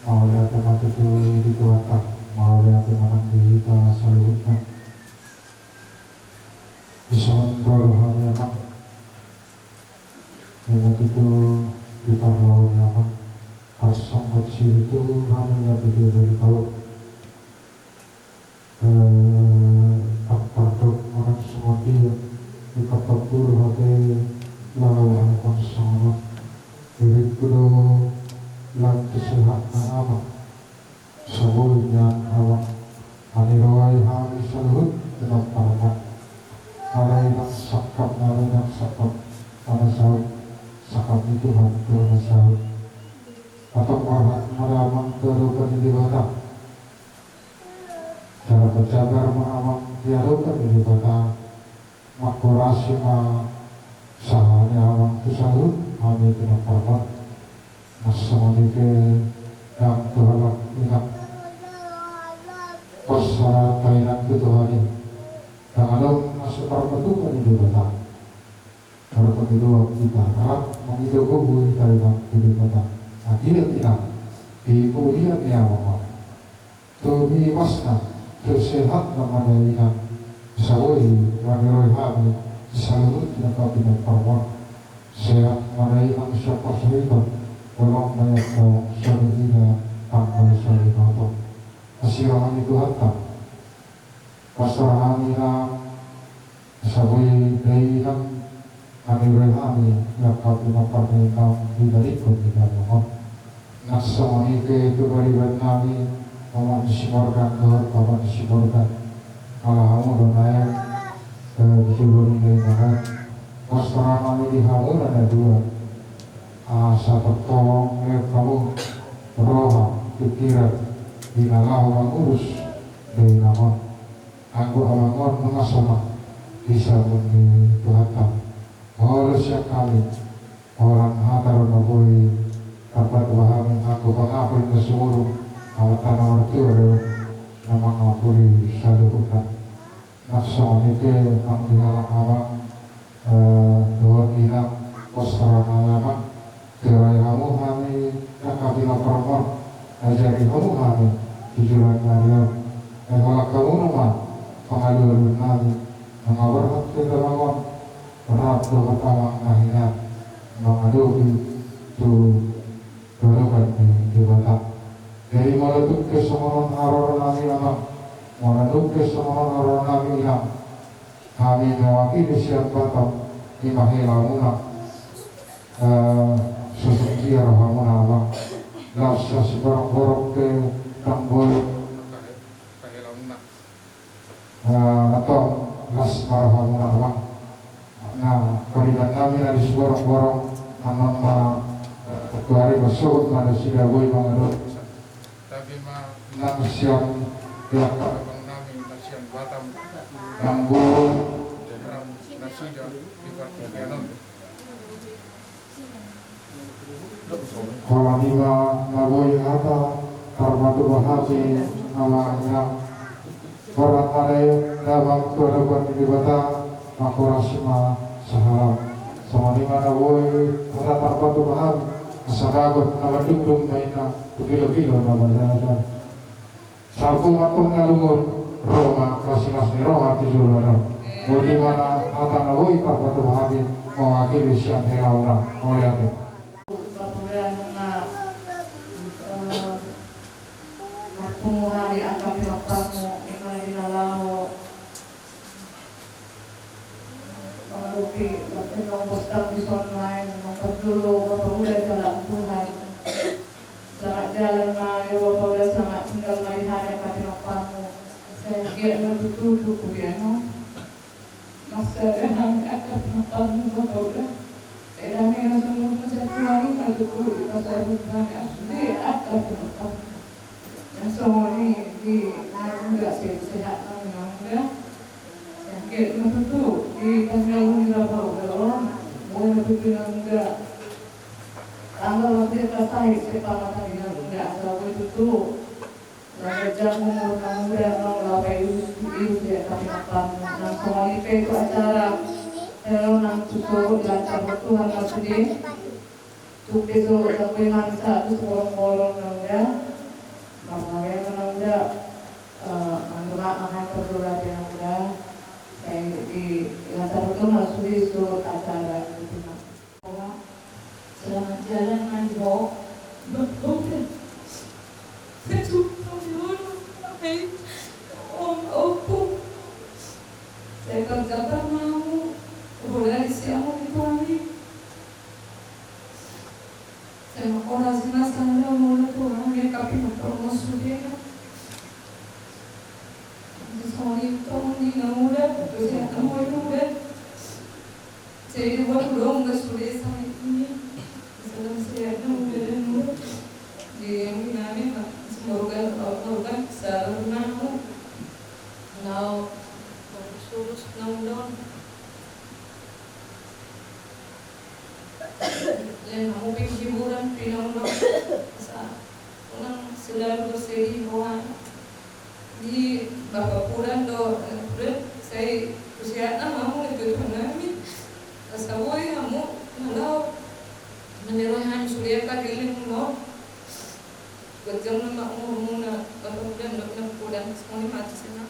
Maulia tempat itu dituakan, maulia teman kita salutkan. Isontor hanya mak, tempat itu diparlau nyaman. Asam kecil itu hanya video dari kalau apardok orang semua dia di kapapur hati lawan konsangat diri kudo lantu sehat na amat sabunya awak anirawai hami salut dengan paramat arai nak sakap pada saut sakap itu hantu pada saut atau orang meraman kerukan di batang cara berjagar mengamang diarukan di batang makurasi ma sahanya awang tu salut kami kena paramat nasama dike yang tuhalak ingat pasara kainan tu tuhani yang ada masuk paramat tu kan di batang paramat itu kita harap mengidu kubu kita di batang tidak di kuliah nyawa tu bimasna tu sehat namanya ingat sawai waniroi hami salut yang kau tidak parwan sehat manai ang siapa sahibat walang banyak kau syarihina tanpa syarihina asirahan itu hatta pasarahanina sawai daihan aniroi hami yang kau tidak parwan kau tidak ikut tidak mohon nasama ike itu bariban kami kawan disimorkan kawan disimorkan kalau kamu donai disuruh ini banget pasrah kami di hamun ada dua satu tolong kamu roha pikiran dinalah orang urus dari namun aku orang mengasama bisa menjadi Tuhan oleh siap kali orang hatar naboi dapat pahami aku pengapun keseluruh awatan orang itu adalah nama ngapuri salukutan nafsu itu ang dinalang awang doon ilang postarang alamak tiray kamu kami nakabila perempuan ajari kamu kami tujuan kalian kalau kamu naman pangaluan kami mengawarhat kita bangun berat berpertama nahinat mengaduhi itu berubat di batak dari meletup ke semoron aror nami anak meletup ke semoron aror nami ilang kami mewakili siap batak di mahila munak sesuci arhamuna abang nafsa sebarang-barang ke tanggul atau nas arhamuna abang nah kalian kami dari sebarang-barang anak hari masuk manusia boy mengenut tapi nang siang tiap abang nami nasian batam nanggu nasinya di perkenan kalau lima naboy hata karmatu bahasi namanya orang ada dabang tuan di bata makurasima saharam sama lima naboy hata karmatu bahasi sahabat nama dukung mainan kilo-kilo namanya sapu matung ngalungur Roma kasih Roma tijulana bagaimana hata naboy karmatu bahasi mewakili siang helauna melihatnya pengurangan angka pilakamu ikan dinalamu mengaruhi nombor di online nomor dulu bapak udah jalan Tuhan sangat jalan mari bapak udah sangat tinggal mari hari pilakamu saya kira betul ya no masa dengan angka pilakamu bapak udah dan yang semua saya tuangin kalau dulu saya bukan asli angka pilakamu semua ini di muda sehat muda sakit betul di tanggal berapa orang mulai berpindah muda tanggal waktu tertarik sepakat tadi muda asal betul belajar umur muda mau ibu dia tapi apa dan semua itu acara kalau nang tutur lancar Tuhan maksudnya untuk itu sampai satu bolong-bolong muda makan perguruan yang muda. Saya di latar belakang masuk surut acara itu. Selamat jalan Manjo. Betul. Saya kerjakan mau mulai siang itu lagi. Saya mau orasi masalah mulai pulang ya tapi mau promosi dia. Soalnya tahun ini muda, terus saya kamu itu muda. Saya buat belum nggak sudah sama ini. Salam saya muda dan muda. Di yang kami semoga salam namu. Now, surus namun. Dan kamu pengen hiburan, pinang sa orang selalu bersedih bahwa di Bapak Puran do saya usianya kamu itu kami asawai kamu malau menerohan surya kadilin mau berjam nama umur Bapak Puran do Puran semuanya mati sana.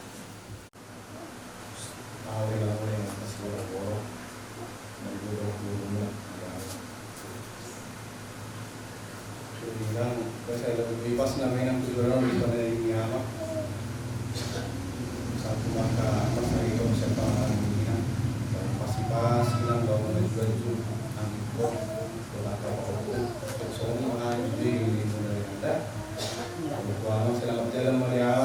Saya lebih pas namanya yang tujuan di sana ini apa? Satu maka masa itu separan ini pas bilang bahwa juga itu angkut atau apa soalnya mana jadi mulai ada. Kalau selamat jalan Maria.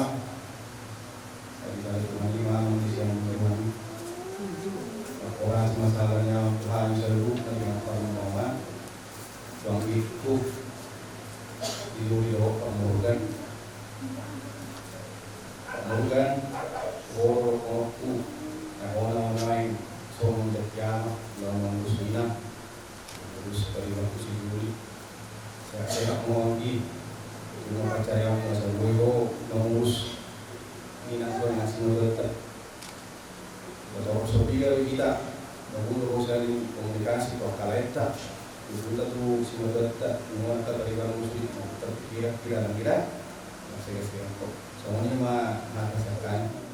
Saya dari rumah lima di siang memang orang masalahnya Tuhan selalu dengan permohonan yang itu Iluri Morgan Woroku Nahona Online Somong Jatyama Lamang Guswina terus terlibat si Iluri saya mau lagi dengan pacar yang masa gue ngurus minat gue ngasih ngerti atau sopiga kita ngurus saling komunikasi atau kaleta itu tuh si ngerti menguatkan dari kalau musik kira-kira masih kok soalnya mah merasakan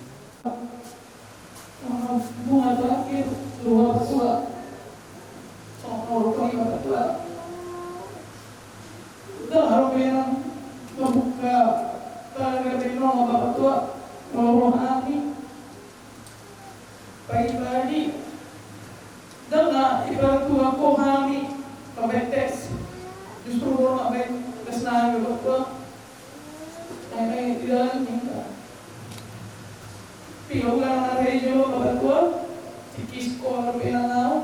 bunga terakhir luar tua soal kami tua udah harus yang membuka dari nol bapak tua roh hati pribadi dengan ibarat tua kohami kebetes justru orang abeng kesenangan bapak di dalam minta pilulan na rejo bapak tua tikis ko arbena nao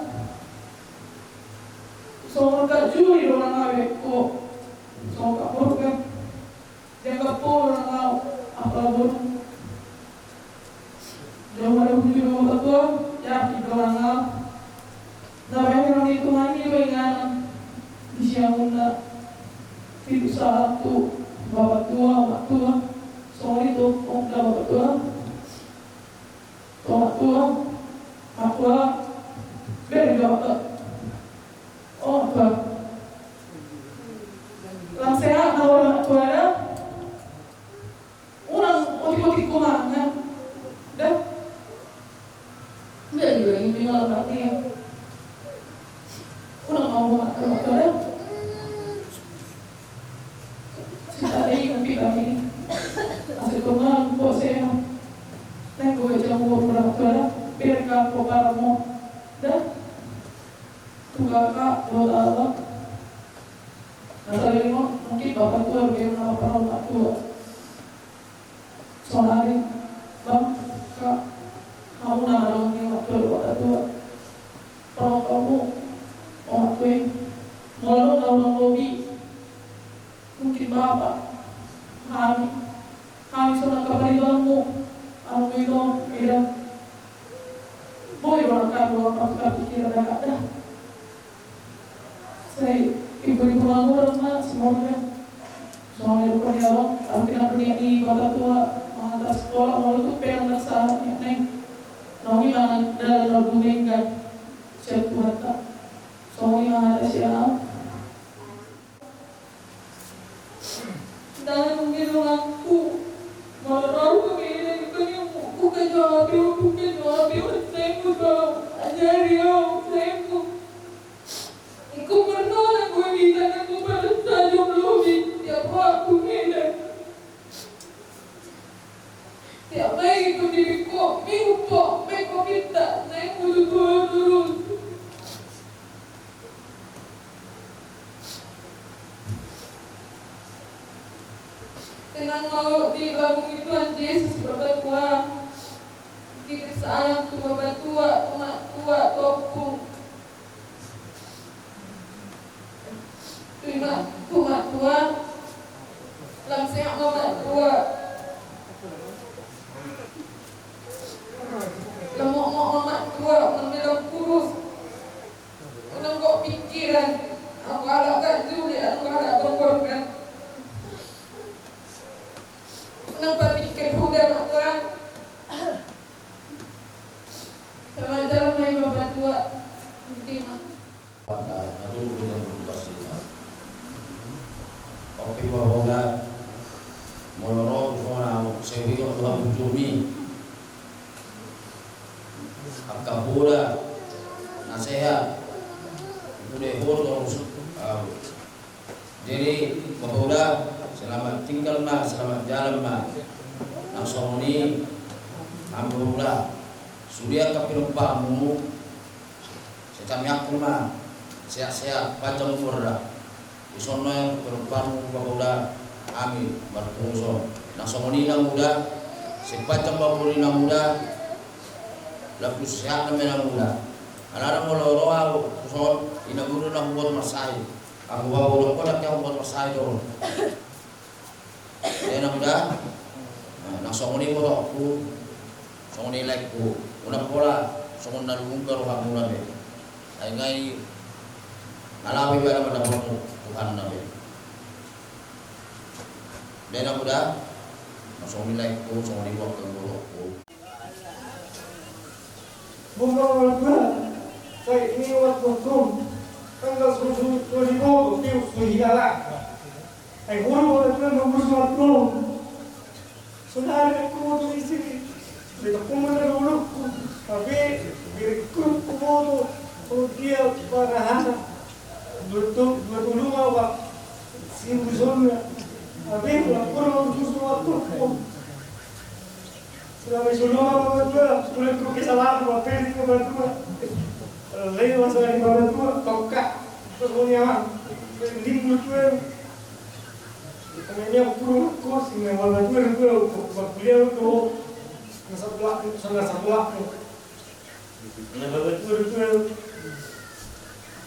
so juri orang abeng ko so kapurkan jaga po orang nao apalabon jauh ada hujur bapak tua ya kita orang nao namanya orang itu mani benganan di siang muna itu satu bapak tua soal itu bapak tua aku beri bapak apa lang sehat na orang tua ada orang otik-otik kumanya dah beri juga ini tinggal berarti orang mau bapak tua ada tadi mungkin kami asal kenal kok saya tengok aja mau berapa biar kau para mau dah tukar lo Allah asal ini mungkin bapak tua biar nama para tua soalnya bang kak kamu nama dong yang waktu bapak tua kalau kamu orang tua malu orang hobi mungkin bapak kami sudah kapalibanmu anu itu ida boleh orang apa pikiran ada saya ibu-ibu nganggur mas semuanya soalnya bukan ya bang tapi nak di bapak tua mengantar sekolah mau itu pengen rasa neng nawi mangan dalam lagu minggat siap Tuhan tak soalnya ada siapa dan mungkin aku malah tahu kami ini yang jawab yo, bukan jawab yo, saya tahu, ajari yo, saya Iku pernah aku minta aku pada saja belum tiap waktu ini. Tiap baik itu diriku, minggu pok, minggu kita, saya butuh turun. Tenang mau dibangun Tuhan Yesus Bapa tua, kita sayang tu Bapa tua, mak tua, topung. Terima mak tua, lam sehat mak tua. Lemok mak tua, mendalam kurus. Menenggok pikiran, aku harapkan juli, aku harap berkorban. Kenapa pikir muda mak tua? Sama jalan main Bapak tua. Terima. Oke bahwa moloro kona sewi orang jumi akapura nasihat udah horor jadi bahwa selamat tinggal ma selamat jalan ma langsung ini alhamdulillah sudah kapirumpamu setamyak ma sehat-sehat panjang umur dah isono yang perumpamu bahwa amin berkuso langsung ini muda sepacam bahwa ini muda lalu sehat namanya muda anak moloro aku kuson ina guru nak buat masai aku bawa kodak yang buat masai dong dia muda langsung ini mau aku langsung ini like ku una pola langsung nalung baru kamu nabe ngai nalawi pada pada Tuhan nabi. Dan muda, langsung nilai ku, langsung dibuat ke bulogku. Bukan saya ini waktu hukum, tanggal 2020 dia sudah Ay guru na magusto ako. Sunari ko mo ito isip. Dito ko mo nalulog ko. Sabi, birikot ko mo ito. O dia para hana. Dutulungan ka. Sinusun na. Sabi, wala ko na magusto ako. Sila may sulungan mga ito. Sulit ko kisalahan mga pwede ko mga ito. Lain masalah di mga ito. Tongka. Terus mo niya. Hindi mo ito. Kayaknya aku kos ini malah tu kuliah tu sebelah malah tu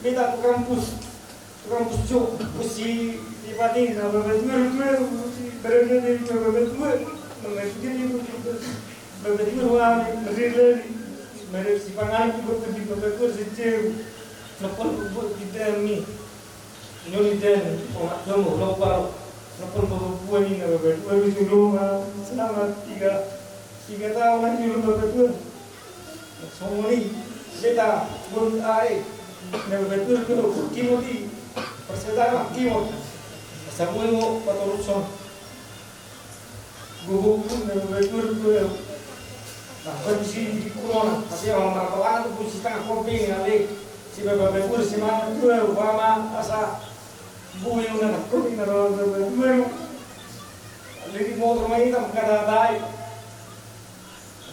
kita ke kampus cuk pusi di Pading malah tu berada di malah tu itu orang berdiri mereka si pangan tu di malah tu sejauh lepas buat kita ni nyoli dan orang jamu lokal Napun perempuan ini baru sulung selama 3 tahun lagi belum betul. Semua ini kita pun air betul kimo di persetan kimo. Semua itu patoluson. Gugu pun betul. Nah kondisi di corona masih orang markawan tu posisi tengah komping ali si betul si mana tu Obama asa buih una nakut ina ro duero lagi motor mai tam kada dai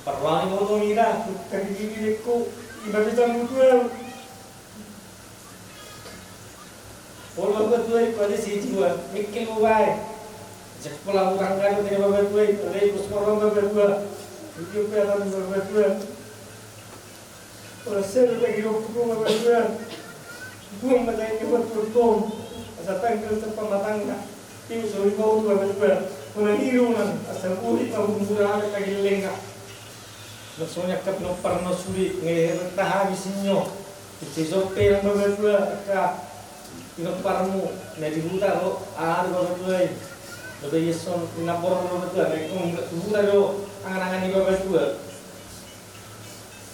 parwani motor ina kadi gini ko ina bisa mutuel polo betul ko de si jiwa mikil ubai sekolah orang kan de betul le sekolah betul itu pelan betul ora ser lagi ro ko betul buang badai betul Datang ke tempat matangnya, tim suri bau tu betul. Kuna hirunan, asal uli pabungkura kagil lenga. Maksudnya kapno parno suri ngeher tahabi sinyo. Ciso pel betul ka ino parmu nedi buta ro betul. Lebih yeson napor betul. Nek buta ro angan-angan ni betul.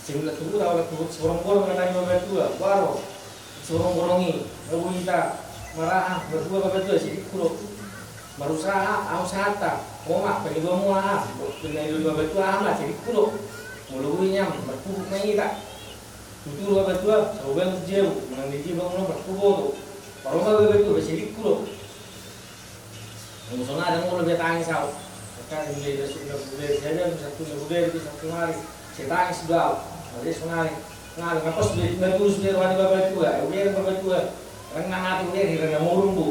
Sehingga tu buta wala tu sorong-sorong angan betul. Waro sorong-sorongi, kita marah berdua betul sih kulo marusaha au sata koma pe do mo a pinai do betu ama jadi kulo mulu nyam berkubu mai tak tutur betu so ben jeu nang di bang berkubu to paroma betu jadi kulo musona ada mo lebih tangis au kan ini dia sudah budaya saja satu budaya itu satu hari saya tangis sudah jadi sungai ngal ngapos berus dia wani bapak tua udah bapak tua renang hati udah hirana murung bu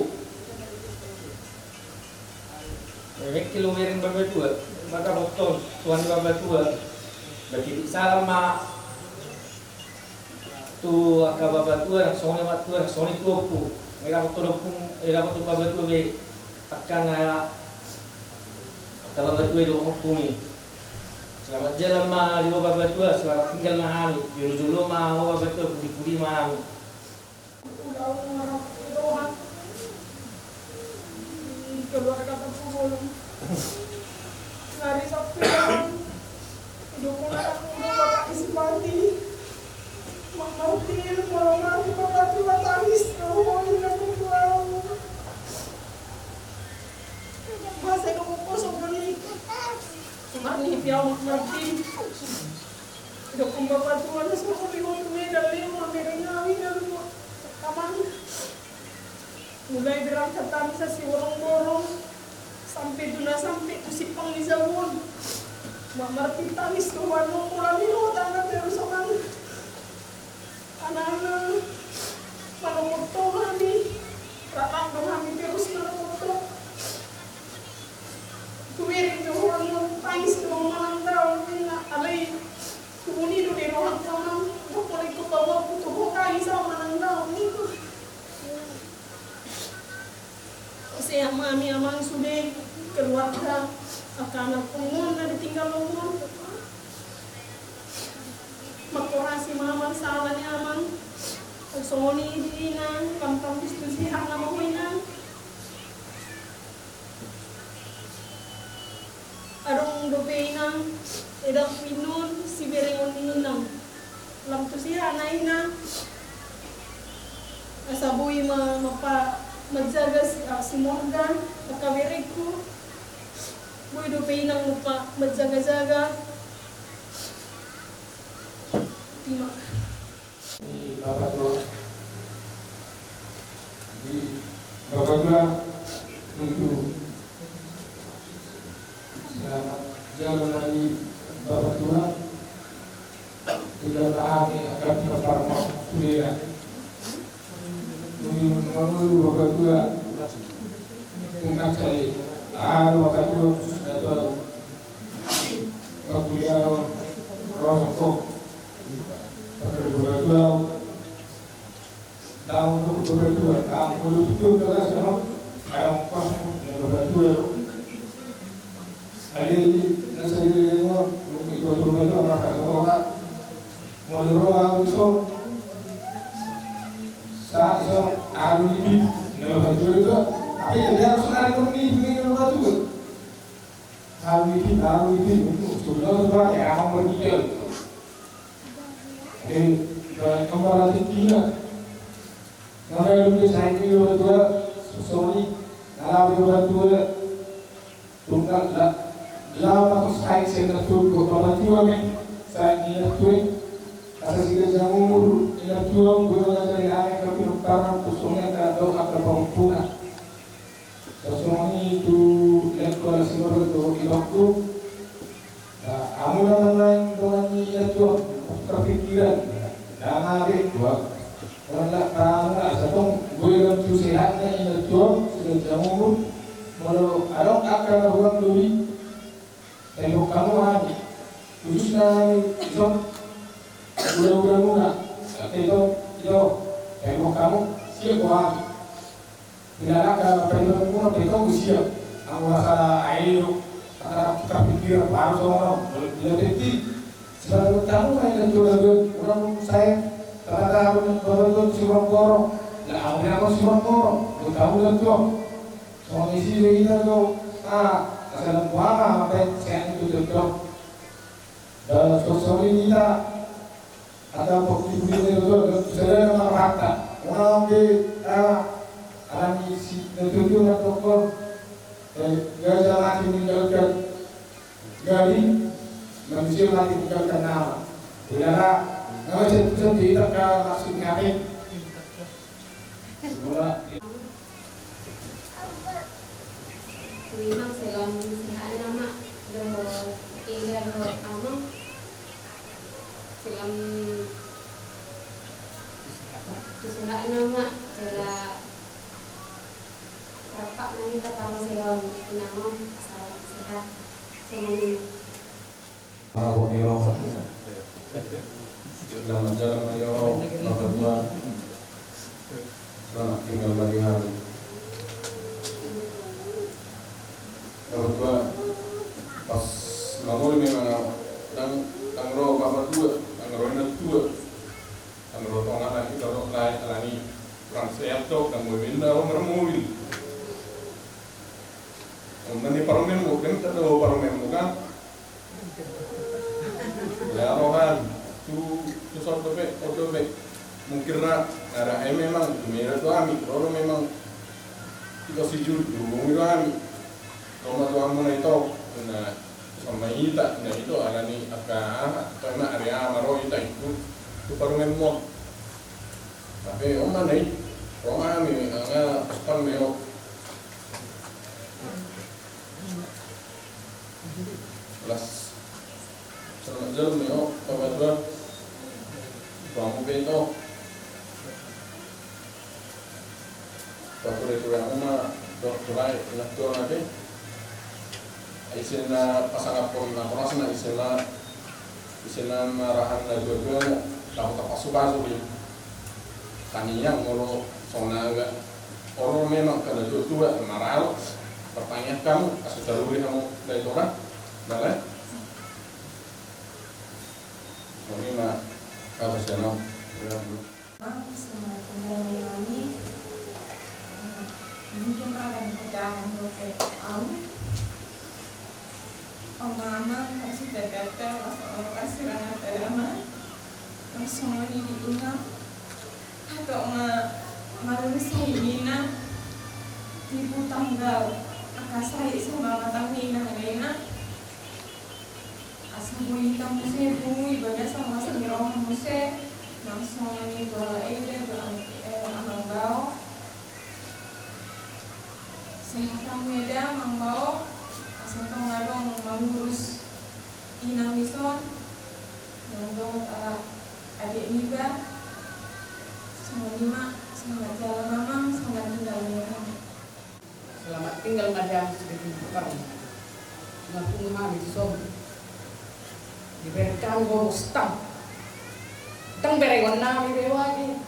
kilo werin bapak tua maka betul tuan bapak tua bagi salam ma tu akak bapak tua soni tua pu mereka betul bapak tua be akan kalau bapak tua itu hukumi selamat jalan mah di bapak tua selamat tinggal mah dulu mah bapak tua budi mah keluarga terpulung hari Sabtu yang dukung anak muda Bapak Ismati Mak Martin malam hari Bapak tua tangis mohon aku bahasa kamu kosong beli cuma nih piau Mak Martin dukung Bapak tua ada semua piau tuh dan lima mereka ngawi dan kaman mulai berangkat tanisa si borong-borong sampai duna sampai tu si pang di Zabun Mak Martin tangis keluar mau pulang di tangga terus orang anak-anak kalau motor kami ratang dong kami terus kalau motor kuwirin tuh orang tangis dong malang daun alai kumuni do di ruang kamang boleh ke bawah butuh tangis sama malang daun itu saya mami amang sudah keluarga akan pengun dari tinggal umur makorasi mamang salahnya amang soni dina kampung diskusi hak nama huina arung dopeina edang pinun si berengon ninang lam tu si anaina asabui mapa menjaga si Morgan, kakaberiku, boy do pinang lupa menjaga-jaga. Terima. Di bapak tua, untuk selamat jalan lagi bapak tua. Tidak tahan akan terparma sudah. Menurut bapak tua tentang saya bapak tua atau beliau rosok bapak tua tahun bapak tua tahun itu adalah sama ayam pas bapak tua ada nasi lima mungkin dua orang orang menurut itu saat itu alu ini nama itu tapi dia harus ada ini nama itu alu ini sudah ya orang berpikir kembali tinggi kalau lebih saya itu sorry kalau itu tunggal lama saya sentuh kepala kami saya ini asal kita jamur ila tuang guna dari ayat kami karena kusungnya atau apa pengguna sesuatu itu lekol simur itu ilmu amulan lain dengan itu kepikiran dan hari dua karena satu gue yang tu sehatnya itu sudah jamur kalau ada akan orang dulu tembok kamu ada khususnya itu udah muna itu tembok kamu siap wah tidak ada tembok muna tembok siap kamu rasa air kita pikir baru sama jadi selalu kamu yang orang saya ternyata betul surang korong lah awalnya aku surang korong kamu dan tuh soal isi kita tuh dalam puasa apa saya itu tuh dan sosok kita ada bukti itu saya merata orang di alami si itu atau Gagal lagi meninggalkan gali, manusia lagi meninggalkan nama. Udara, nama satu tidak maksud ngapain? Semula. Memang selam sihat nama doh ilah doh amang selam sihat nama jela rapat nanti kata selam nama sehat semuanya. Aku niro. Dalam jalan niro, berdua. Selamat tinggal bagi hari. Berdua pas bangun memang tang ro bapak tua, tang ro nak tua, tang ro tong anak kita ro lain alani orang sehat tu, tang mobil dah orang mobil. Orang ni parmen bukan kita tu parmen bukan. Ya rohan, tu satu be, auto be. Mungkin nak ada memang merah tu ami, orang memang kita sijul, rumah ami. Rumah tuan mana itu, na sama ita, na itu ada ni apa, atau mana area maro ita itu baru memang. Tapi mana ni, rumah ni, angga sepan meo. Plus, sama jalan meo, apa tu? Kamu bento. Waktu itu yang mana, mulai nak tu nanti. Isina pasangan pun naponas na isina marahan na dua-dua mo dapat pasu-pasu di taninya ngolo sona agak orang memang kada dua-dua maral pertanyaan kamu asal teruri kamu dari orang boleh ini mah kalau senang mungkin akan kedangan Mama kasih data kasih anak drama semua ini diingat atau marunus hina tipu tanggal akasai sama matang hina hina asal bui tamu se bui baga sama sengira kamu se langsung ini bola ide amang bau sehat kamu ada amang bau Sentong ngadong mengurus inang mison, ngadong adik Niba, semua lima, selamat jalan mamang, selamat tinggal mereka. Selamat tinggal madam sebagai bukan. Ngaku mami som. Diberikan gue mustang. Tang berewan nami bewagi.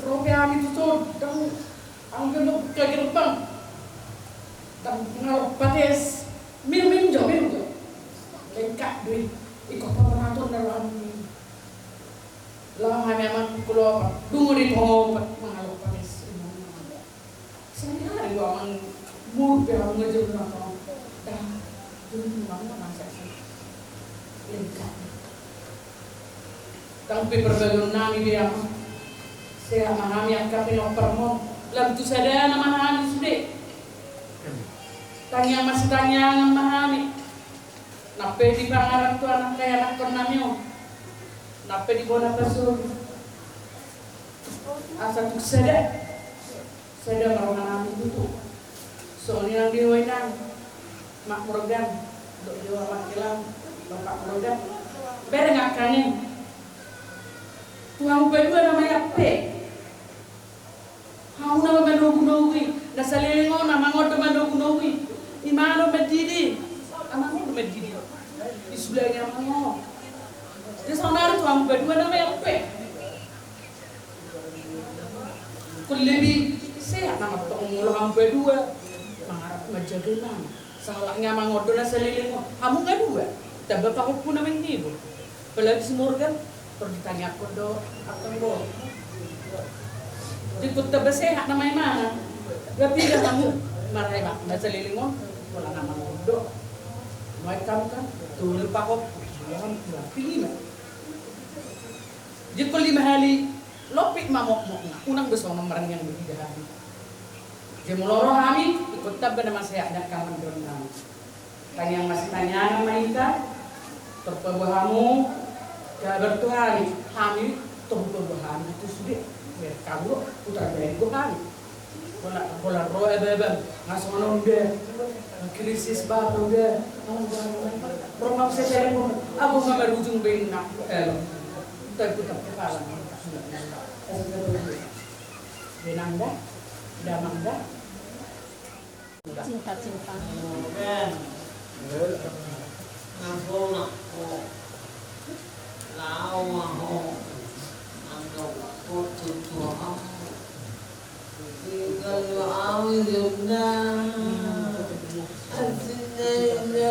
Ropi ami tu som, tang anggun ke gerbang. Tang ngalok pates minum jo lengkap duit ikut pemeratur dalam ini lama memang keluar dungu di pohon mengalok pates sehari gua mang mur pelang ngejar napa dah dungu mana masa sih lengkap tang peperbagun nami dia saya memahami angka pinopermon lalu tu sadar memahami sudah tanya masih tanya memahami nape di pangaran tu anak kaya anak pernahnya nape di bawah pasur asal tu sedang memahami itu soalnya yang diwainan mak program dok jawa mak kilang bapak program bere ngakanin tuang berdua namanya P hau nama mendogunowi nasalilingo nama ngodo mendogunowi Imano medidi, amang udah medidi. Di sebelahnya amang. Di sana tu amang berdua namanya apa? Kulibi saya nama tong amang berdua. Mangarap menjaga nama. Salahnya amang ngodo na seliling mo. Amang kedua. Tapi bapak pun namanya ibu. Apalagi semua kan perlu ditanya aku do atau do. Di kota besar namanya mana? Tapi dah kamu marai mak na seliling mo. Wala naman mundo. May kamu kan, tulog pa ko. Alam ko, pili na. Di ko 5 hali, lopik mamok-mok na. Unang gusto ng marang yang berbeda hari. Kemuloro kami ikut tab na masaya ada kaman doon kami. Kanyang masih tanya nama kita, terpebahamu, bertuhan kami terpebahamu itu sudah. Kamu putar bego kami. Bola roe bebe, ngasono de, krisis baru de. Rumah saya cari aku nggak berujung benak, tapi kepala. Benang dah, damang dah. Cinta-cinta. Ben. Aku nak lau aku anggap foto tua. Kalau aku jumlah, asyiknya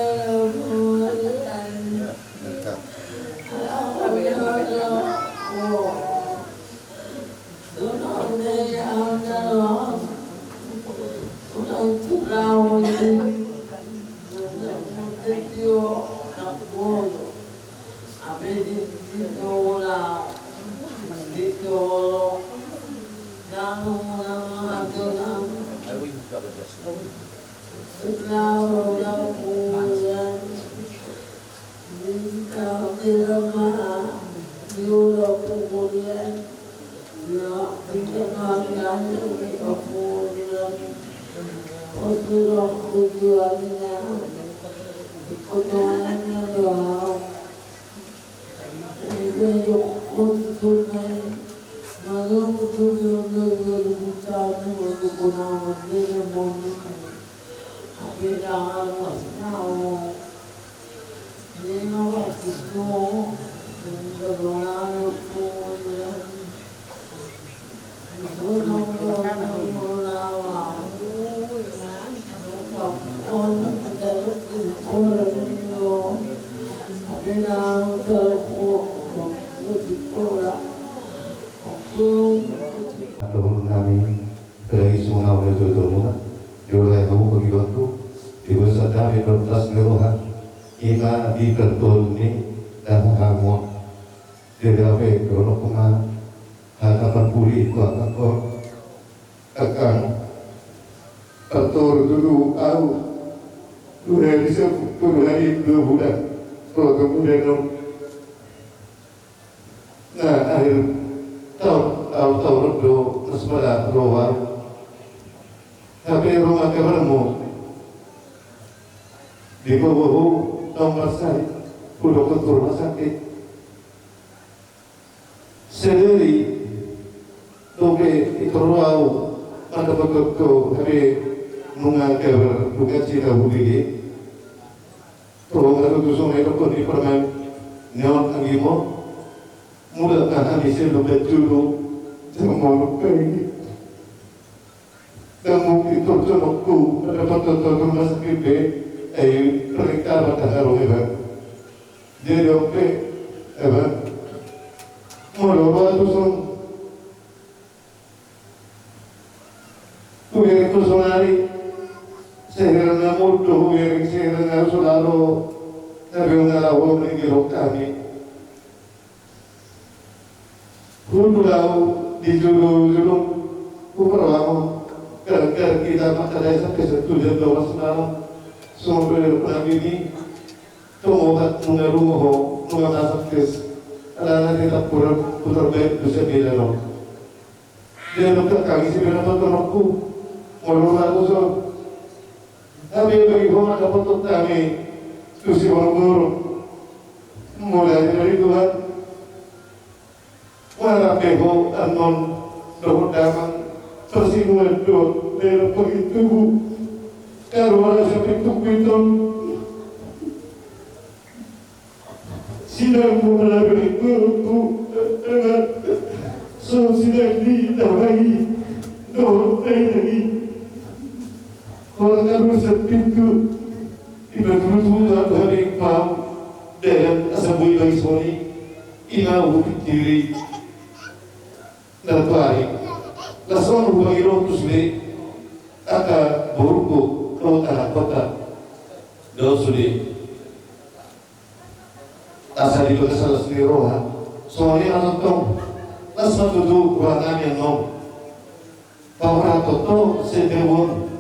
Bahwa toto sedewon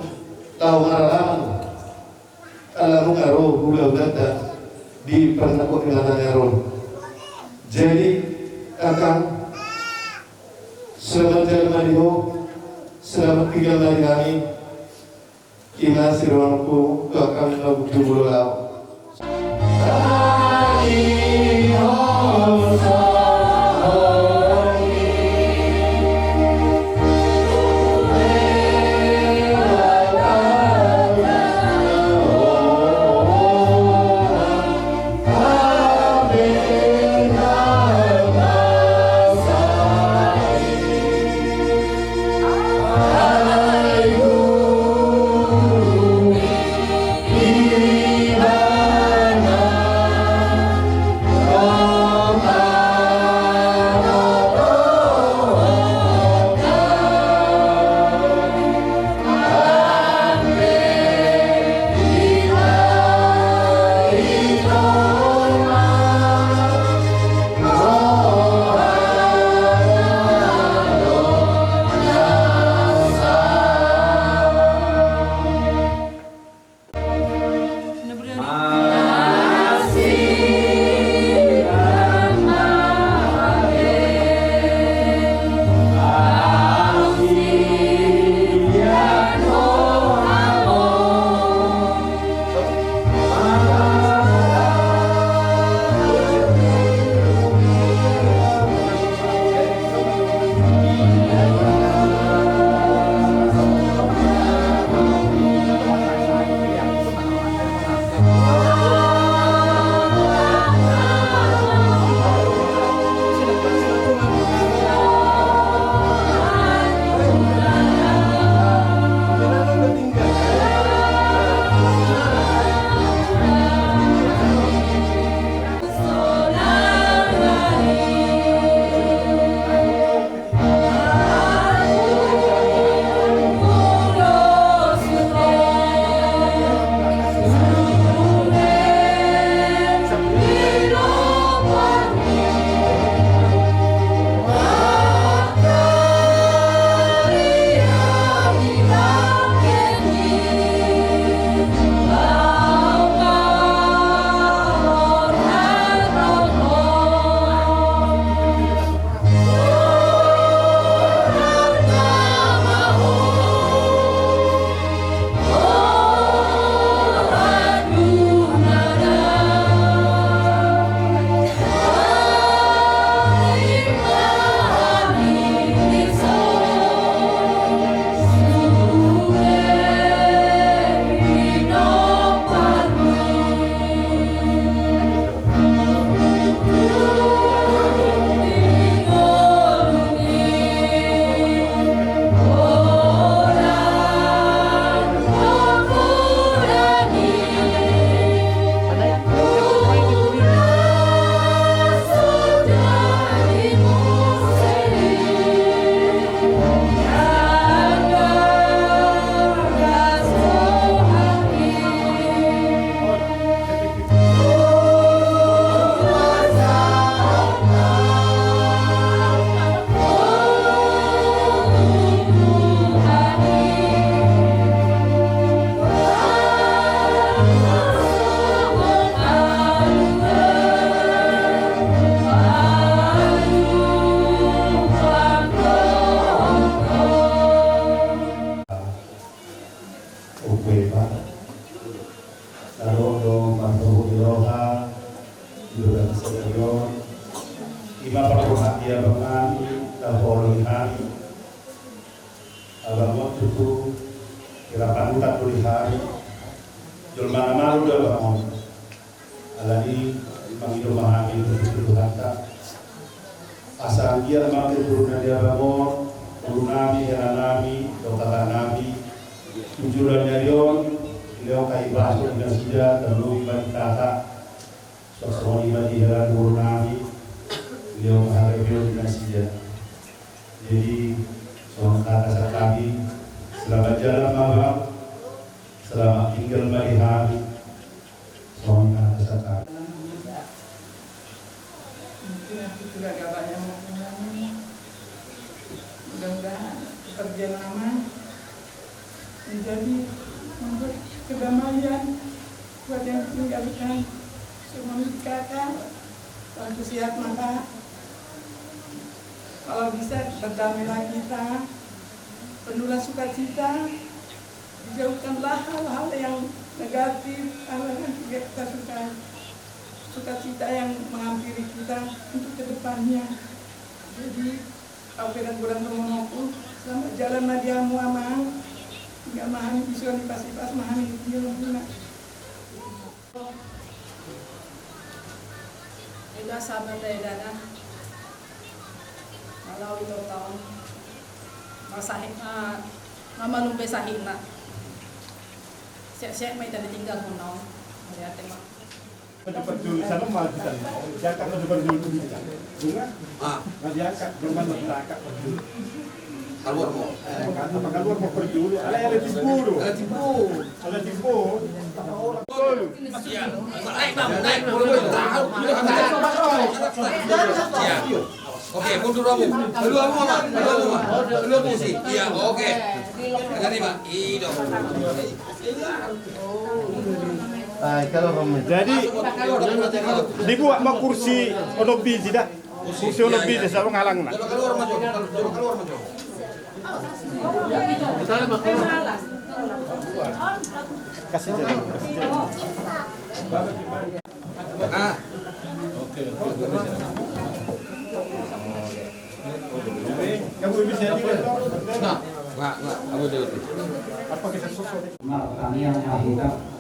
tahu ngaralan kalau ngaro gula data di pernakot ngaralan. Jadi akan selamat jalan mariho, selamat tinggal dari kami. Kina sirwanku ke kami lagu jumlah. Abang cukup kirapan tak boleh Julma malu dah bangun. Alani mangido mahami itu hanta. Asal dia malu turun dia bangun, turun nami, yana nami, dokter nami. Tujuan jadion, beliau kai bahasa dan sida dan lu ibadah kata. Sosok ibadah jalan turun nami, beliau menghadap beliau dan sida. Jadi soal kata kami selamat jalan malam. Selamat tinggal bagi hari. Soal kata kami. Mungkin aku juga gak banyak mau ngomong. Mudah-mudahan pekerjaan lama membuat kedamaian buat yang ditinggalkan. Semua kakak, bantu sehat mata. Kalau bisa berdamailah kita, penuhlah sukacita, dijauhkanlah hal-hal yang negatif, hal yang tidak kita sukai. Sukacita yang menghampiri kita untuk kedepannya. Jadi, Alfiran Bulan Termonoku, selamat jalan nadiamu amang, hingga mahani bison pas mahani diulunguna. Ida saban dari dana, kalau itu tahun, masahik mama lumpe sahik nak, siap mai tadi tinggal hunau, melihat tema. Peduli sana malah kita jangka peduli kita. Bunga? Nggak diangkat, belum masyarakat peduli. Keluar mau? Apa keluar mau peduli? Ada tipu dulu. Ada tipu. Betul. Iya. Naik. Tahu. Iya. Oke, mundur kamu. Keluar kamu sih. Iya, oke. Ganti Pak. Ido. Jadi dibuat mau kursi onobi tidak? Kursi onobi deh sama ngalang nak. Keluar maju. Kasih jalan. Oke. Kamu bisa Enggak. Kamu dulu. Apa kita sosok? Kami yang mahita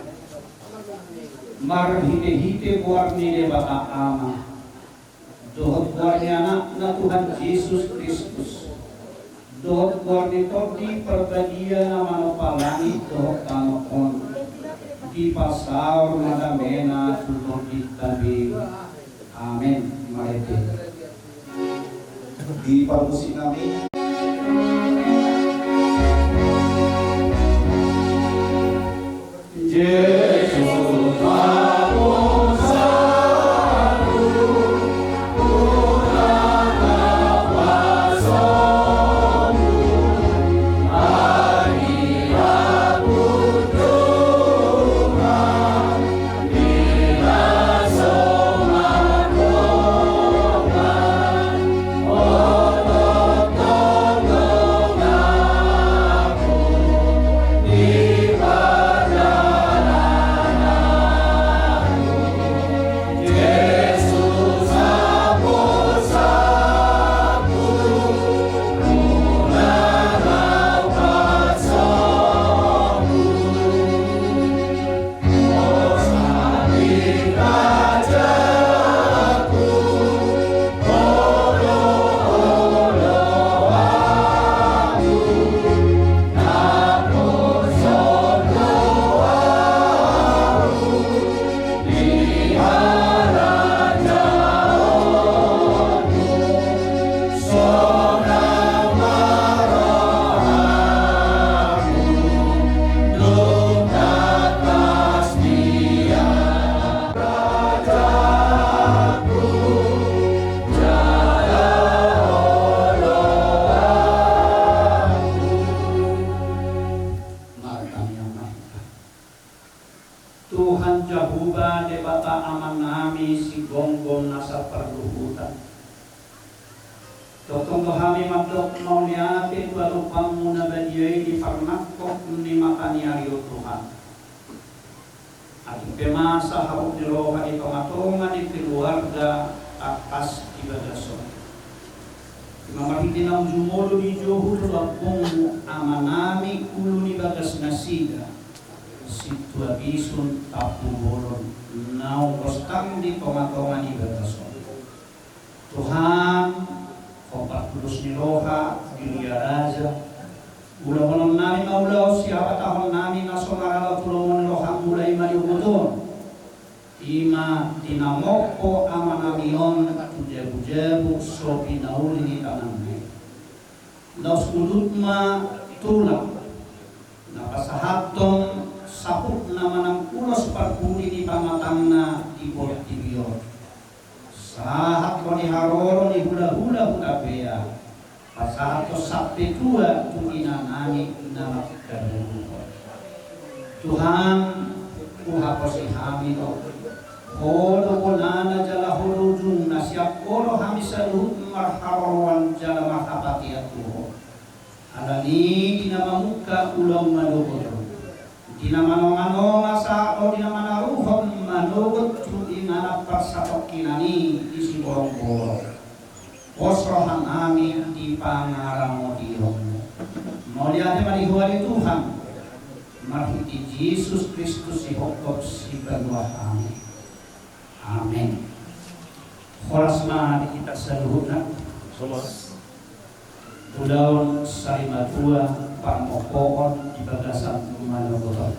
mar hite buat ni Bapak ama dohot buatnya anak na Tuhan Yesus Kristus dohot buat itu di perbagian nama palani dohot tanokon di pasar madamena tutup di tabi amin marete di parusi kami Tuhan Jehovah debata aman nami si gonggong nasa perluhutan. Totong kami magdok mauliatin balupang muna banyay di parnakok ni makaniario Tuhan. At pemasa harap ni Roha itongatongan ni keluarga atas ibadason. Mamahiti ng jumolo ni Jehovah lapong aman nami ulo ni bagas nasiga. Situabison tapubolon nau kostang di tomatongan ibadason. Tuhan Kompak Kudus ni Roha Bilia Raja ulang-ulang namin maulaw siapa tahun namin na sumarala tulungan Roha mulai maliubuton ima tinamoko ama namion tujabu-jabu so pinauli ni tanamay daus udut ma tulang napasahaton sapuk naman ang ulos pagpuli ni pamatang na ibot tibiyor. Sahat ko ni Haroro ni hula-hula hutapea. Pasahat ko sapi tua tu inanani na magkarulo. Tuhan uhaposi kami to. Olo kulana jala hulujung nasiap olo kami saluhut marharawan jala mahapati atuho. Alani dinamamuka ulang manugot. Dinamanong-anong asa o dinamanaruhon manugot ingana parsapok kinani di siborong-borong. Osrohan amin di pangarang dirong. Mulia marihuali Tuhan. Marhiti Yesus Kristus si hokop si kedua kami. Amin. Horas na kita saluhuna. Pulau Sarimatua Pamokoon di bagasan Manogoto.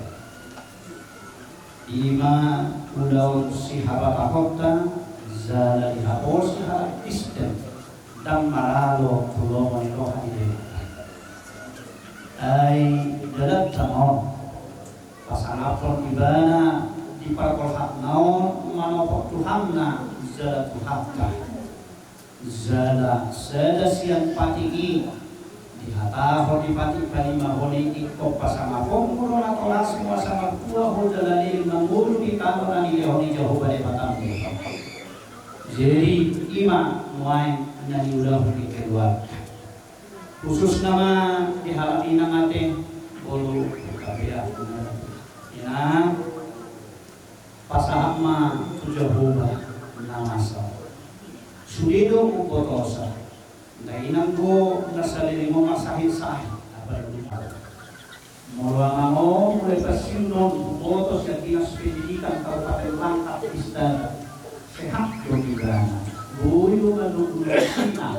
Ima pulau si Habapakota Zala di Hapos Istem dan Maralo pulau Manilohan ide. Ay dalat tamon pasanapon ibana di parkolhak naon manopok Tuhanna zala Tuhanka zala sada siang patigi di hataho di pati palimahoni ikop pasanapon muro na tolas semua sama tua hodalani mangulu di tangan ani lehoni jauh bade patambu. Jadi ima muain nani ulah di keluar khusus nama dihalami nangate bolu kabia ina pasahap ma tujuhuba namasa sudido upotosa dainang go nasalili mo masahit sahit apa dulu mulai mo mulai pasiunon upotos yang dinas pendidikan Kabupaten Langkat Istana sehat jogigana bulu manugulina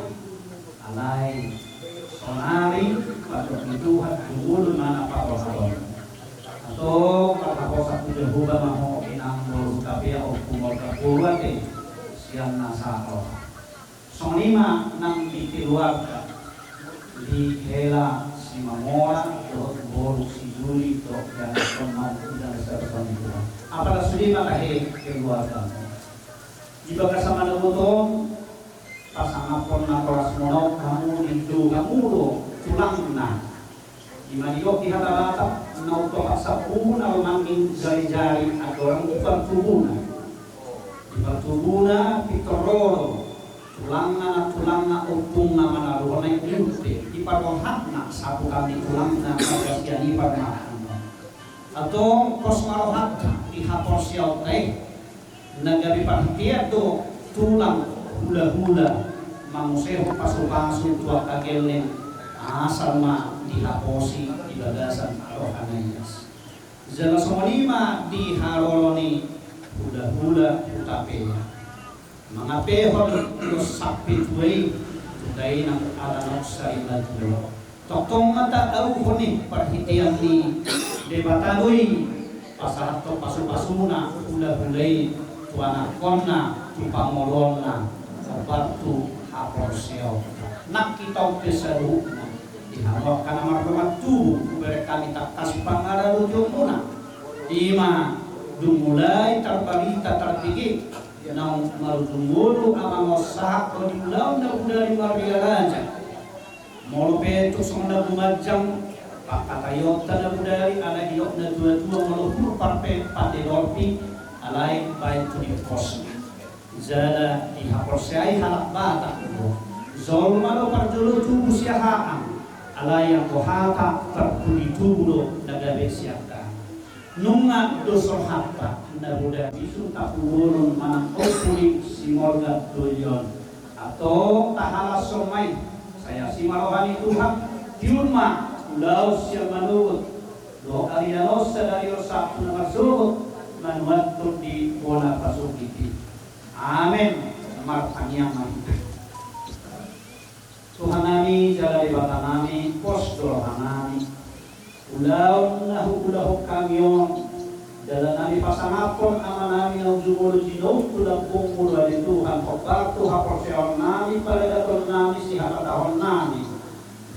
alai sonari patut Tuhan dulu mana Pak Rosalon atau kapasa tujuhuba maho inang bolu kabia o kumol kapulate siang nasaro sonima nang di keluarga di hela si mamora do bolu si juli do dan teman dan serta itu apakah sudah kahe keluarga di bagasama nabutong pasangapon na koras mono kamu itu kamu do tulang na di maniok di hata-hata nauto asapuna mangin jari-jari atau orang tubuna di tubuna pitororo tulangna upung na manaruh na yute di parkohatna sapu kami tulangna kasiani parna atau kosmarohatna di haporsial teh nagabi parhatiat do tulang hula-hula manguseho pasu-pasu tua kagelen asal ma dihaposi di bagasan rohanayas zala somalima di haroloni hula-hula utapeya mangapehon los sapit way dai nang alanok sa iladlo tokong mata au honi perhitian ni debataloy pasarto pasu-pasuna hula-hulay tuana konna tupangolona sabatu haporseo nak kita keseru diharap karena marhamat tubuh mereka minta kasih pangaralu jomuna ima dumulai terbalita terpikir nang marudumulu amang osak ko diulau na udari maria raja molope tu sonda bumajang pakatayota na udari ala diok na dua-dua maluhur parpe pate dolpi alai baik tu di pos zada di haporsiai halak bata zolmalo parjulu tubuh siahaan alai yang kohata terpuli tubuh nagabe siaka nunga dosor hatta nabuda bisu tapurun manang opuli simorga doyon atau tahala somai saya simarohani Tuhan diurma ulau siang manurut 2 kali dosa dari Sabtu masuk manuatur di bola pasukiti amin martanyang kita Tuhan nami jala di bata nami pos dolohan nami ulau nahu kamyon dalam nami pasangapon ama nami ng jumulu jinong tulang pungkul dari Tuhan kokartu haporseon nami palagaton nami si hapatahon nami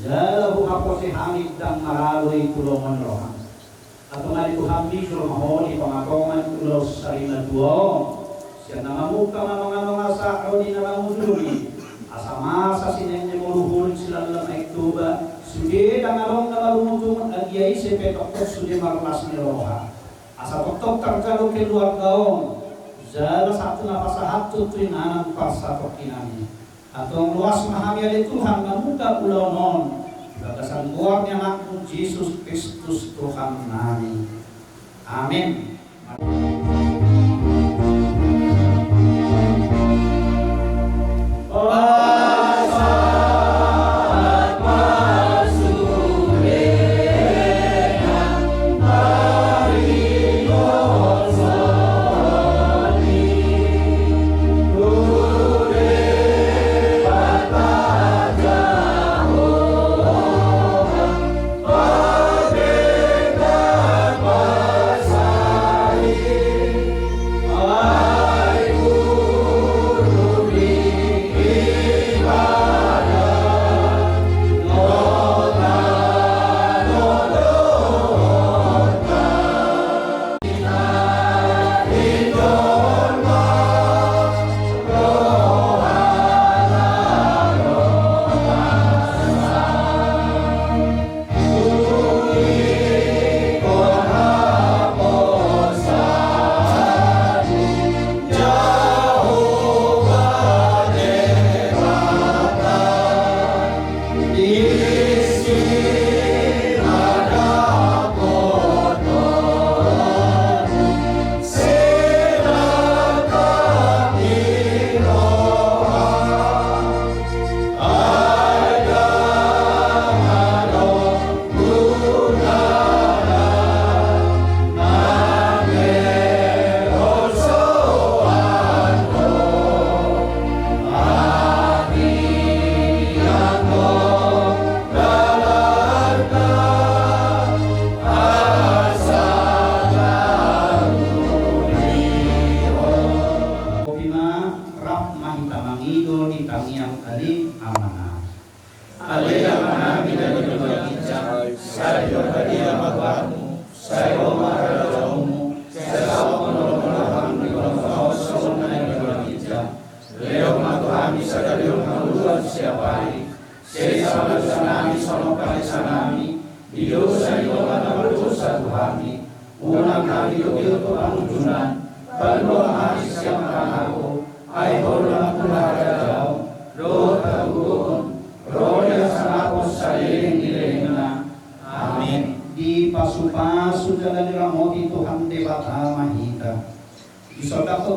jalahu haporse hamid dan maraloy tulungan rohan atau nari Tuhan bisro mahoni pangakongan ulau sarina duo siya namamuka mamang asa o di namamuduli asa masa sinenye muluhulun sila lang ektuba Sudah dangalong namalumutung agyay sepetok sudah marlas niroha. Asa tok terjalo keluargaon. Jala satu napasahat tutuin anang pasatok kinami. Atong luas mahami ali Tuhan namuka ulonon. Bagasan buahnya anakmu Yesus Kristus Tuhan nami. Amin.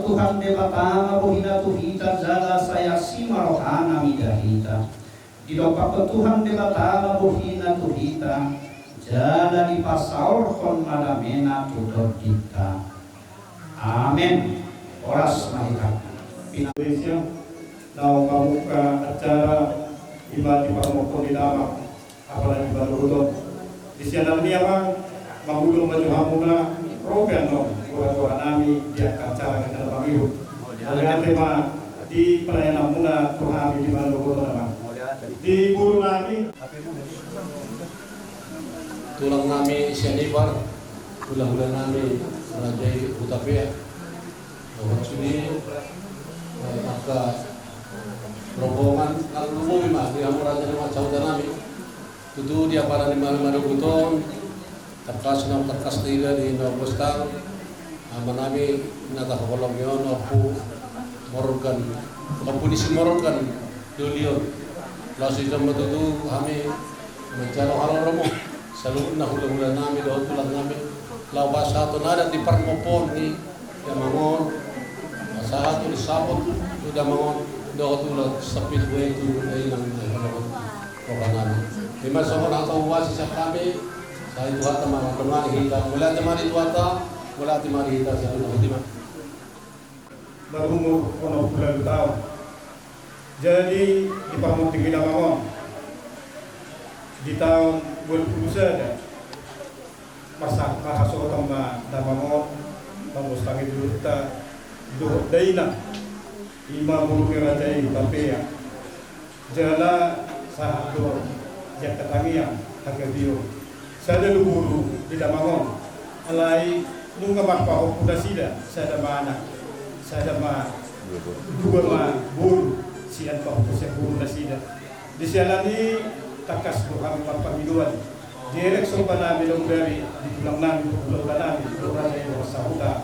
Tuhan debata bohina tuhita zala saya simarohana midahita. Didopak Tuhan debata bohina tuhita jala di pasaur kon madamena tudor kita. Amin. Oras mahita. Indonesia now kamuka acara ibadah pamoko di dalam apalagi baru udot di sana ni apa mahulung maju hamuna program no orang nami dia acara kita bagiu dengan tema di pelayanan muna Tuhan di baru udot nama di guru nami tulang nami Sianibar bulan-bulan nami Rajai Utapia Maksudnya maka rombongan kalau umum mah di amor aja nama saudara nami itu dia para lima buton terkas tiga di Nobostal nami nata kolom yon aku Morgan polisi Morgan Dolion lalu jam itu kami mencari hal romo selalu hula nami doa tulang nami lawa satu nada di permopon ni yang mangon satu di sabot sudah mangon doa tulang sepit itu dari nang rokangan lima sama atau wasi kami saya itu hata teman kita mulai teman itu hata mulai teman kita satu lima berumur 60 tahun jadi di Pamuti kita mangon di tahun 2001 masa sotama damangon pangustang itu kita doh daina ima bulu kerajai tapi ya jala sah do jak katangia hakadio sada luburu di damangon alai nunga marpa okuda sida sada mana sada ma dua ma buru sian pa okusya buru na sida di sialani takas Tuhan pagpamiluan. Direksyon pa namin ang dari dito lang namin, pulau pa namin, pulau na yung sa huta,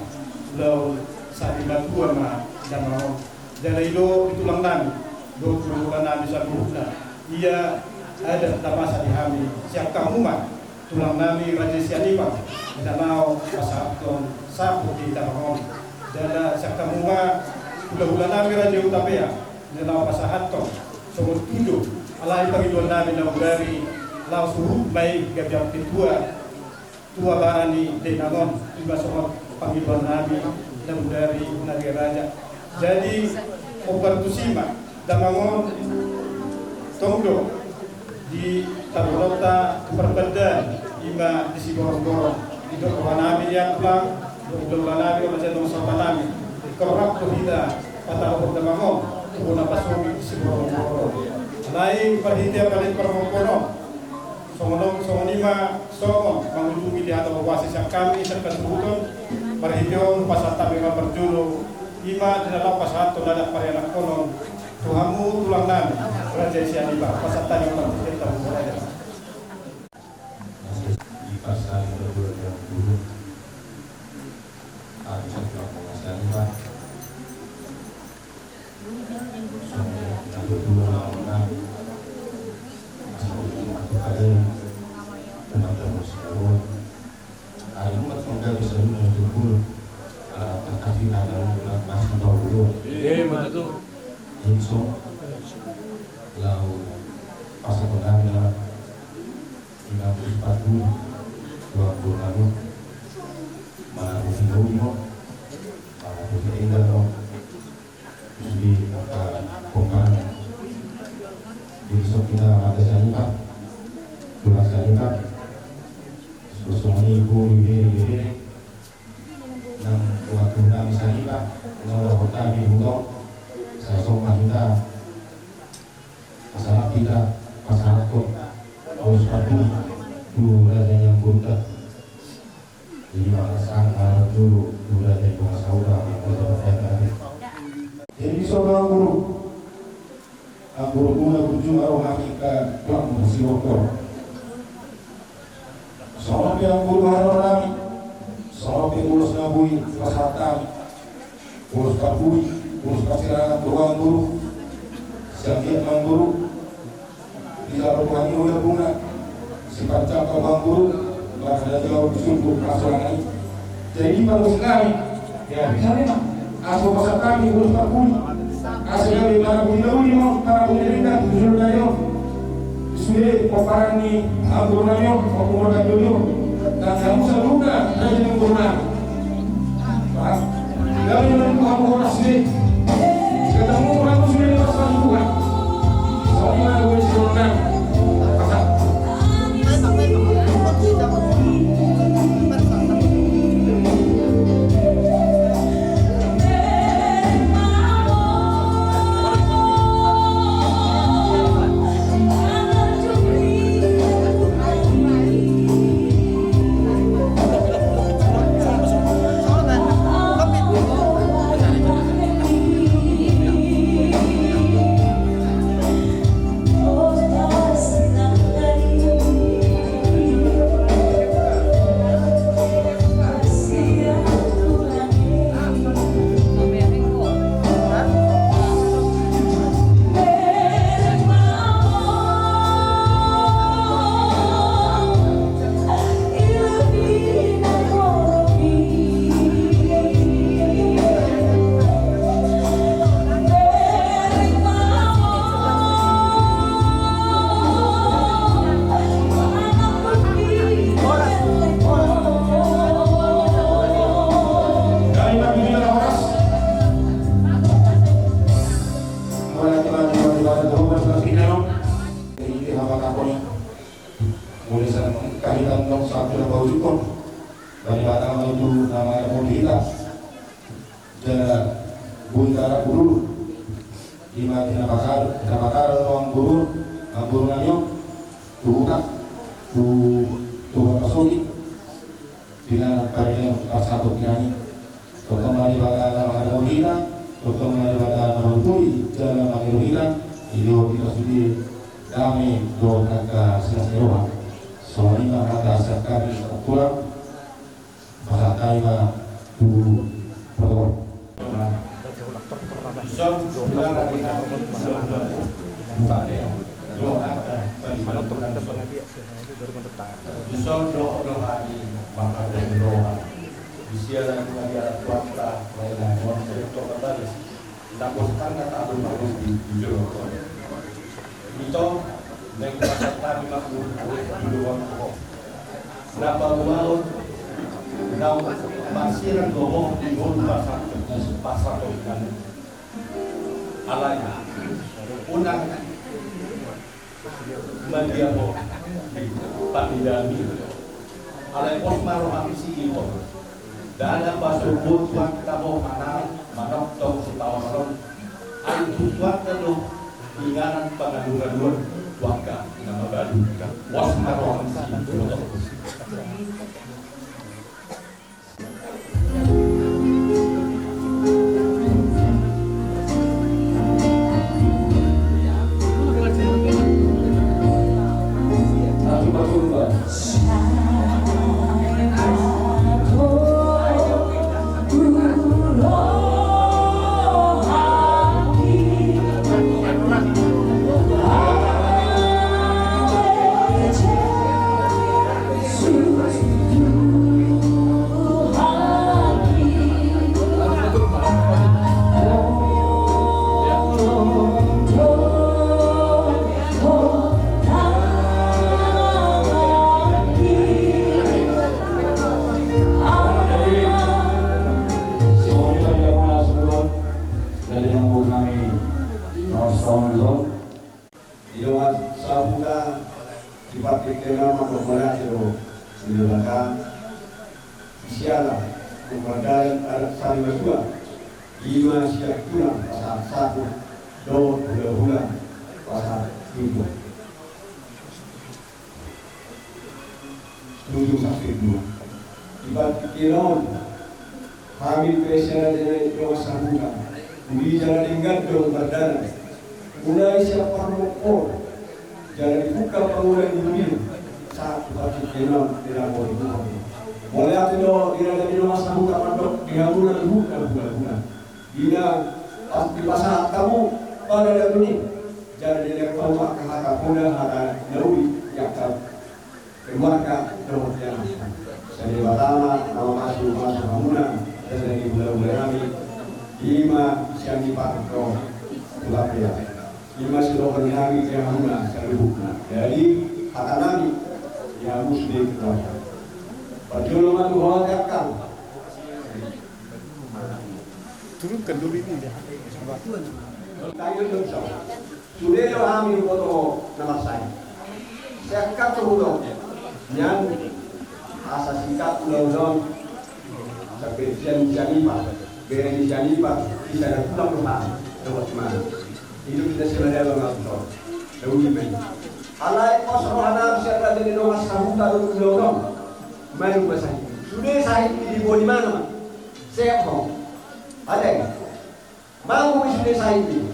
pulau sa Ibatuan na Damao. Dahil ito lang namin, doon pulau namin sa Buhuna. Iya ada tamasa di kami, siap kamuma, tulang namin Raja Sianipang, Damao, Pasakton, Sapo di Damao. Dahil siap kamuma, pulau namin Raja Utapea, Damao Pasakton, Sumut Tudo, alay Panginoon namin ng dari Lau suruh baik gabiang tua barani denangon tiba soal panggilan nabi dan dari nabi raja. Jadi Opertusima damangon tongdo di Tarulota Perbedan ima di Sigorong-gorong itu kawan nabi yang pulang doa nabi macam doa sama nabi korap tu kita patah damangon kuna pasuki di Sigorong-gorong. Lain perhatian paling permokono Songonima songon mengunjungi di atau wasis yang kami serta sebuton perhitungan pasal tabela berjulu ima di dalam pasal itu ada parianak konon Tuhanmu tulang nami Raja Sianiba pasal tadi orang kita mulai di pasal yang dulu ada satu Sianiba kami doa ke silaturahmi soalnya kata sekali kurang bahasa dulu perlu Ito, nagpapasata ni Makmur, duluan ko. Napagumalo, daw masirang gomo di gol pasato kan. Alanya, unang mandiamo pamidami. Alay pos maro amisi ito. Dana pasubut waktu mo manok tong si tawaron. Ay tutuan kanu inganan pangaduran waka na magadu was maro amisi ito. Turunkan dulu ini ya. Sudah yo hamil foto nama saya. Saya kata udah, yang asas singkat udah sampai janipa, beri janipa, kita ada pulang rumah, lewat mana? Hidup kita sebenarnya bangga Dewi men. Alai kos rohana siapa jadi nomor satu taruh udah, main bahasa. Sudah saya di mana? Saya mau. Ada mau sudah saya ini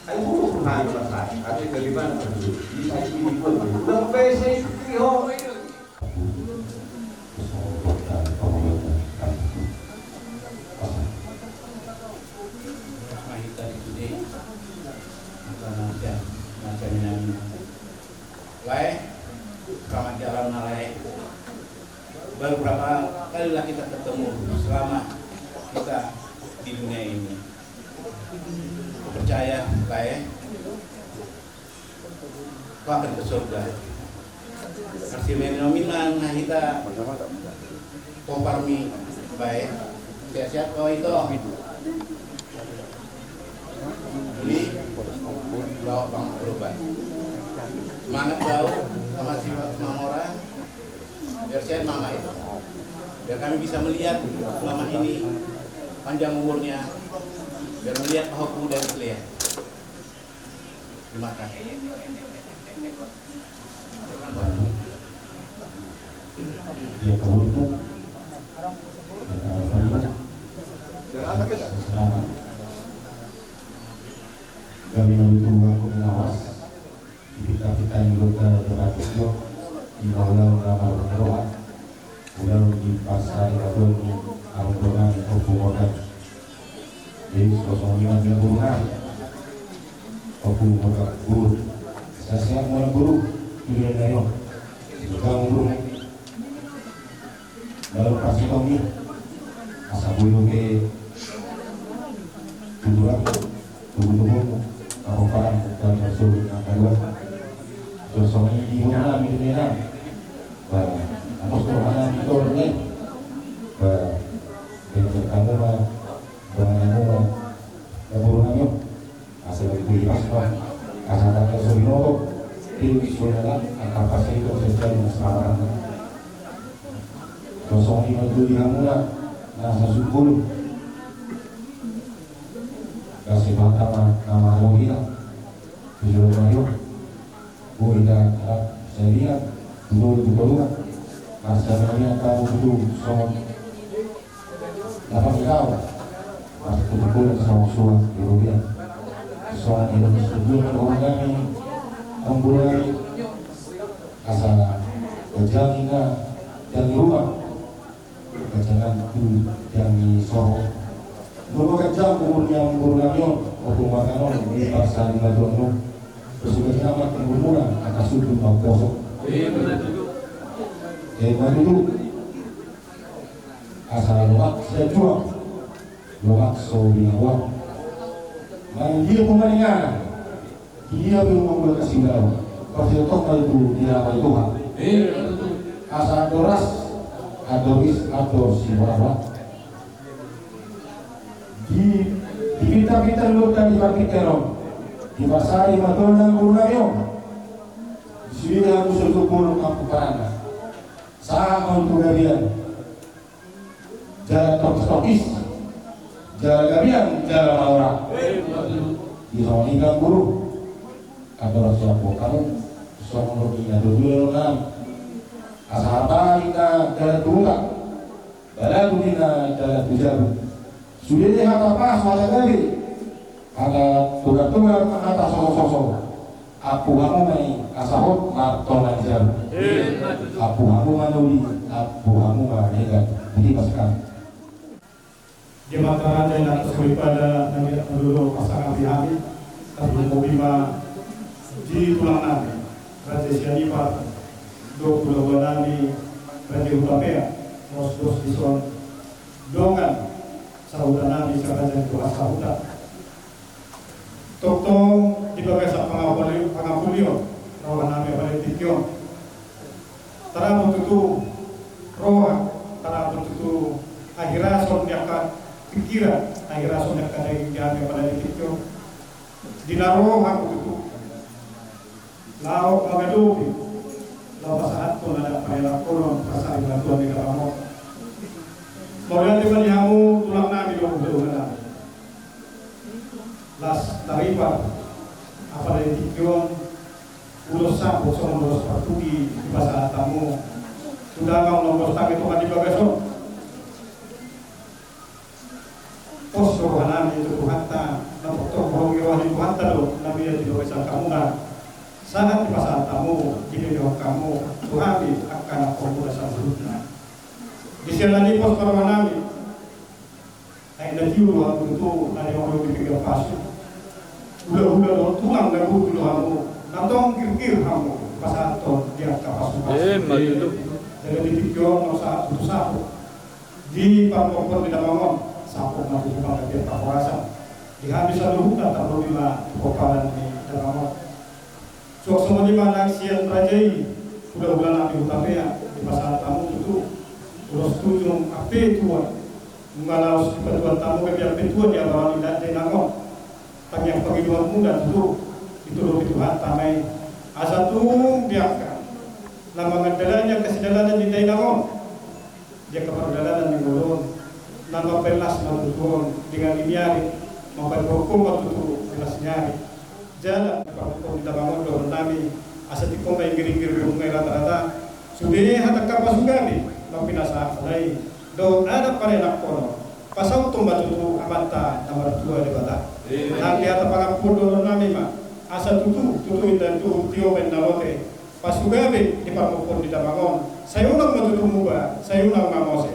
saya butuh perhatian besar ada dari mana dulu di saya ini pun sampai saya kira selamat jalan Malai. Baru berapa kali lah kita ketemu selama kita di dunia ini. Percaya baik kau akan ke surga. Kasih menominang kita komparmi baik. Siap-siap kau itu. Ini bawa bang perubahan. Semangat jauh sama si orang. Biar sehat mama itu. Biar kami bisa melihat selama ini panjang umurnya, biar melihat Pahoku dan Slea. Terima kasih. Ya kalau itu kami menunggu aku menawas dan anggota Departito di Maulau Nama Roa Ulau di Pasar Rabun Anggungan Opumodan di 05 Mingguan Opumodan Guru saya siap mulai guru Pilihan Dayo Sekarang guru lalu pasti kami asa bulu ke tujuan tubuh aku parang dan masuk kedua sosok ini mana minumnya aku mana itu ni kamu mah kamu kabur nami asal itu asal asal tak sebino itu sudah angka pasti itu sesuai masalah sosok ini itu dihamuna nasa sukul kasih bantama nama Mohina tujuan mayu Mohina saya lihat dulu itu baru masalahnya kamu dulu soal dapat kau pas betul sama suami kemudian soal ini sebelum orang ambulan asal kerjanya dan rumah jangan itu yang di Solo beberapa jam umurnya umurnya waktu makanan di pasar di Madron terus nama kemudian akan sudah mau kosong itu asal loak saya jual loak so binawa main dia pemandangan dia belum mau kasih tahu pasti toh itu dia apa Tuhan asal doras adoris atau siwara di kita lu tadi pakai terong di pasar Madonna Gunayo sudah musuh kubur kampung Paranda sah untuk gabian jalan tokis jalan gabian jalan orang di Ronikan Guru atau rasa kamu soal ini ada dua orang asal kita jalan tunggu baru kita jalan tujuan sudah dia apa soal tadi ada tugas ada sosok aku kamu main asahot martonan jam aku kamu manuli aku kamu main jadi pasukan di mata yang atas daripada Nabi Abdullah pasangan Abi tapi Mobima di tulang Nabi Raja Syarifat 22 Nabi Raja Utapea Mosdos Dison Dongan Sahuda Nabi Sakajan Tuhan Sahuda Tokto di bagai sa pangapulyo Roha Nabi Balitikyon Tara tutu Roha Tara tutu Ahirason Yaka Pikiran Ahirason Yaka Daging Nabi Balitikyon Dinaroha tutu Lao Magadubi Lao pasahat ko na pangilak kolon Pasari Bantuan di Karamot Maulan di Balihamu tulang Nabi Lombuduhan Nabi Las Tarifa apa dari Tikyon ulos sambut sama ulos Portugi di bahasa tamu sudah kau nomor tang itu kan di bagason pos rohanami itu Tuhanta nomor toh rohani Tuhanta lo nabi yang di bahasa kamu kan sangat di bahasa tamu di video kamu Tuhani akan aku bahasa sebutnya di sini pos rohanami ada jiwa waktu itu ada orang dipikir pasir udah tulang dan dulu kamu nantong kir kamu pas atau dia kapasukan jadi di Tikyon saat itu sapu di Pampokon di Damangon sapu nanti juga dia kawasan di habis satu hutan tak perlu lima kopalan di Damangon so semua di mana siang rajai udah bulan nabi Utapea di pasar tamu itu udah setuju apa tuan mengalau seperti tamu kebiar petuan dia bawa di Damangon tapi yang penghidupan muda itu loh Tuhan tamai asatung biarkan nama ngadalannya kesedalanan di Dainamon dia keperdalanan di Golon nama pelas menurun dengan liniari memperhukum waktu itu pelas nyari jalan perhukum di Dainamon doon nami asa di kong may giring-giring rumay rata-rata sudah hatak kapas sugari ng pinasa alay doon ada parenak kono pasaw itong matuto amata na maratua di bata. Nanti at pangampulo namin ma, asa tutu dan tu tio ben nalote pasugabe di parmopon di damangon sayunang matutumuba sayunang mamose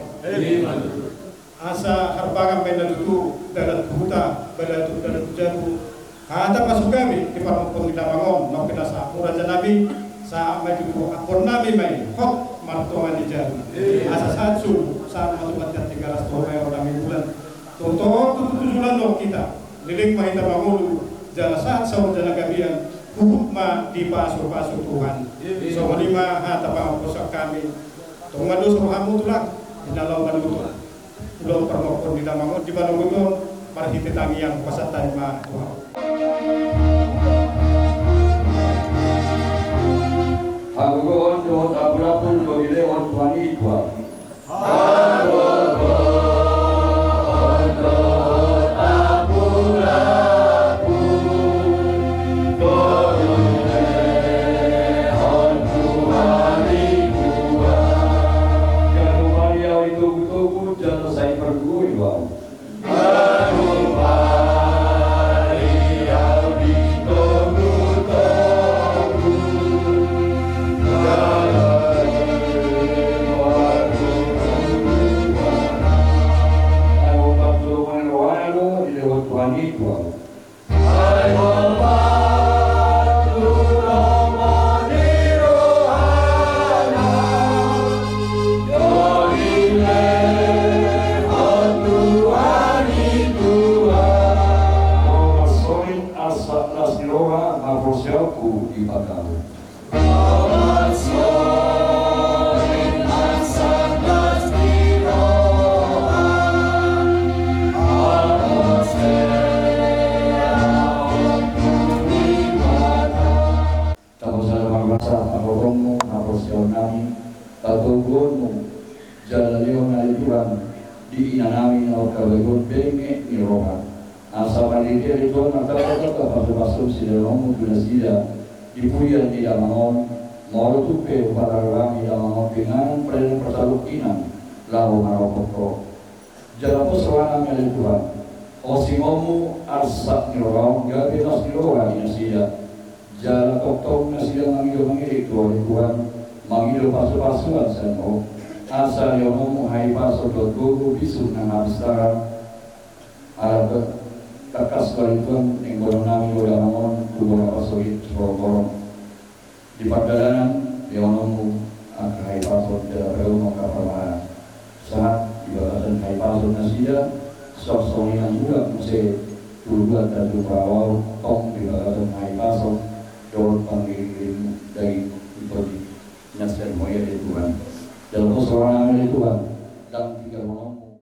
asa harbangan ben tutu dalam huta balatu dalam jabu kata pasugabe di parmopon di damangon no kita sa muraja nabi sa maju akor nabi mai hok martongan di jabu asa satsu sa matubat 300 euro nabi bulan toto tujulan no kita liling mahita mangulu jala saat sahur jala gabian hukum ma di pasu Tuhan so malima hata pangkosak kami tungadu suhamu tulak inalau maluto ulo permokon di damangon di maluto marhiti tangi yang kuasa taima Tuhan Hagogon do tabulapun do ile on tuani tua di inanami na kawegon benge ni Roma. Asa panitia itu nakata pasu sila romo binasida dipuyan di damangon moro tupe para rami damangon dengan pren persalukinan lalu marokoko. Jalan puswana mele Tuhan. Osimomu arsak ni Roma gabe nas ni Roma binasida. Jalan tok nasida mangido Tuhan mangido pasu-pasuan seno. Asa yonomu hai paso dogo bisu nang abistara ala kakas balituan ing bolonami udamangon kubora pasoit sorong di pagdalanan yonomu ang hai paso jalapeu makaparmana saat di batasan hai paso nasida sosonginan juga muse turuan dan turawau tong di batasan hai paso dorong panggil dari ipodi nasir moya di Tuhan dalam persoalan itu Tuhan dalam 3 ngomong